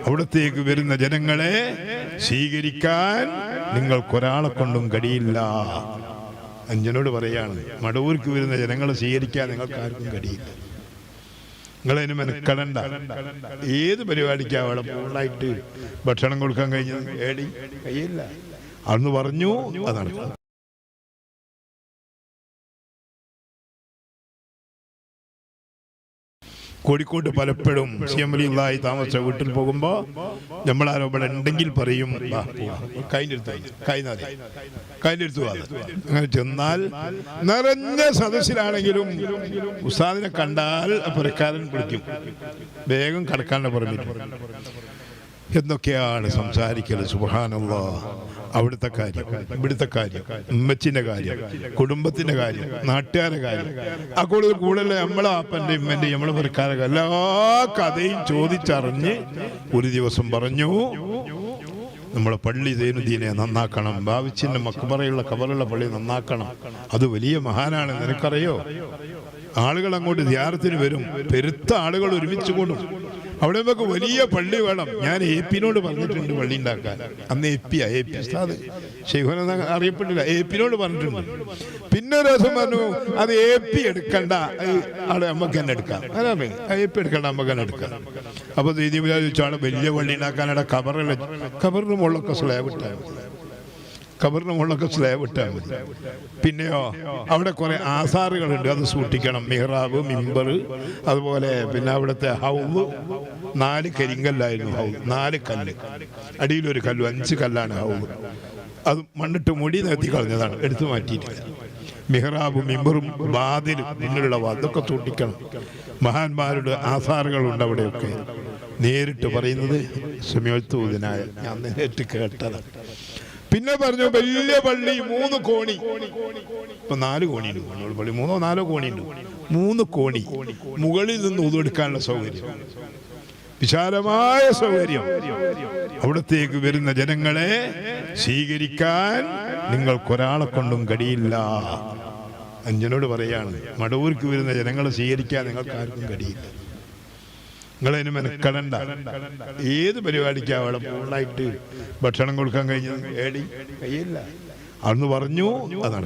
അവിടത്തേക്ക് വരുന്ന ജനങ്ങളെ സ്വീകരിക്കാൻ നിങ്ങൾക്കൊരാളെ കൊണ്ടും കഴിയില്ല. അഞ്ചനോട് പറയാണ്, മടവൂർക്ക് വരുന്ന ജനങ്ങളെ സ്വീകരിക്കാൻ നിങ്ങൾക്ക് ആർക്കും കഴിയില്ല. നിങ്ങളതിന് മെനക്കെടണ്ട. ഏത് പരിപാടിക്കാ അവിടെ ഫുള്ളായിട്ട് ഭക്ഷണം കൊടുക്കാൻ കഴിഞ്ഞത് കഴിയില്ല. അന്ന് പറഞ്ഞു, അതാണ്. കോഴിക്കോട് പലപ്പോഴും സിഎംലിള്ളായി താമസിച്ച വീട്ടിൽ പോകുമ്പോൾ നമ്മളാരോ ഇവിടെ ഉണ്ടെങ്കിൽ പറയും, കൈനെടുത്തു അങ്ങനെ ചെന്നാൽ നിറഞ്ഞ സദസ്സിലാണെങ്കിലും ഉസ്താദിനെ കണ്ടാൽ പുരക്കാരൻ പിടിക്കും, വേഗം കടക്കാണ്ട് പറഞ്ഞിട്ട് എന്തൊക്കെയാണ് സംസാരിക്കല്. സുബ്ഹാനല്ലാഹ്. അവിടുത്തെ കാര്യം, ഇവിടുത്തെ കാര്യം, ഉമ്മച്ചിന്റെ കാര്യം, കുടുംബത്തിന്റെ കാര്യം, നാട്ടുകാരുടെ കാര്യം, ആ കൂടുതൽ നമ്മളെ അപ്പൻ്റെ ഉമ്മൻ്റെ നമ്മളെ പുരക്കാരുടെ എല്ലാ കഥയും ചോദിച്ചറിഞ്ഞ് ഒരു ദിവസം പറഞ്ഞു, നമ്മളെ പള്ളി സൈനുദ്ദീനെ നന്നാക്കണം, ബാവിച്ചിന്റെ മക്ബറയുള്ള കബറുള്ള പള്ളി നന്നാക്കണം. അത് വലിയ മഹാനാണ്, നിനക്കറിയോ? ആളുകൾ അങ്ങോട്ട് സിയാറത്തിന് വരും, പെരുത്ത ആളുകൾ ഒരുമിച്ച് കൂടും. അവിടെ നമുക്ക് വലിയ പള്ളി വേണം. ഞാൻ എപിനോട് പറഞ്ഞിട്ടുണ്ട് പള്ളി ഉണ്ടാക്കാൻ. അന്ന് എപി ഉസ്താദ് ശൈഖുന അറിയപ്പെട്ടില്ല, എപിനോട് പറഞ്ഞിട്ടുണ്ട്. പിന്നെ ഒരു ദിവസം പറഞ്ഞു, അത് എപി എടുക്കണ്ട, അവിടെ നമുക്ക് തന്നെ എടുക്കാം. അതാണ് എപി എടുക്കണ്ട, നമുക്ക് തന്നെ എടുക്കാം. അപ്പൊ ചോദിച്ചാണ് വലിയ പള്ളി ഉണ്ടാക്കാനവിടെ കബറിന് മുകളിലൊക്കെ സ്ലാബ് ഇട്ടാൽ മതി, കബറിന് മുകളിലൊക്കെ സ്ലാബ് ഇട്ടാൽ മതി. പിന്നെയോ അവിടെ കുറെ ആസാറുകളുണ്ട്, അത് സൂക്ഷിക്കണം. മിഹ്റാബ്, മിമ്പർ, അതുപോലെ പിന്നെ അവിടുത്തെ ഹൗദ് 4 കരിങ്കല്ലായിരുന്നു. ഹൗദ് 4 കല്ല്, അടിയിലൊരു കല്ല്, 5 കല്ലാണ് ഹൗദ്. അത് മണ്ണിട്ട് മുടി നിർത്തി കളഞ്ഞതാണ്, എടുത്തു മാറ്റിയിട്ടില്ല. മിഹ്റാബും മിമ്പറും വാതിലും പിന്നിലുള്ള വാതിലൊക്കെ സൂക്ഷിക്കണം. മഹാന്മാരുടെ ആസാറുകളുണ്ട് അവിടെയൊക്കെ. നേരിട്ട് പറയുന്നത് സമയത്തുനായ ഞാൻ നേരിട്ട് കേട്ടതാണ്. പിന്നെ പറഞ്ഞു വലിയ പള്ളി 3 കോണി, ഇപ്പൊ 4 കോണിയുണ്ട് പള്ളി, 3 or 4 കോണിയുണ്ട്. 3 കോണി, മുകളിൽ നിന്ന് ഉതെടുക്കാനുള്ള സൗകര്യം, വിശാലമായ സൗകര്യം. അവിടത്തേക്ക് വരുന്ന ജനങ്ങളെ സ്വീകരിക്കാൻ നിങ്ങൾക്കൊരാളെ കൊണ്ടും കഴിയില്ല. അഞ്ചനോട് പറയാണ്, മടവൂർക്ക് വരുന്ന ജനങ്ങളെ സ്വീകരിക്കാൻ നിങ്ങൾക്ക് ആർക്കും കഴിയില്ല. നിങ്ങളതിന് മെനക്കെടണ്ട. ഏത് പരിപാടിക്കാ അവിടെ ഫുള്ളായിട്ട് ഭക്ഷണം കൊടുക്കാൻ കഴിഞ്ഞത് കഴിയില്ല. അന്ന് പറഞ്ഞു, അതാണ്.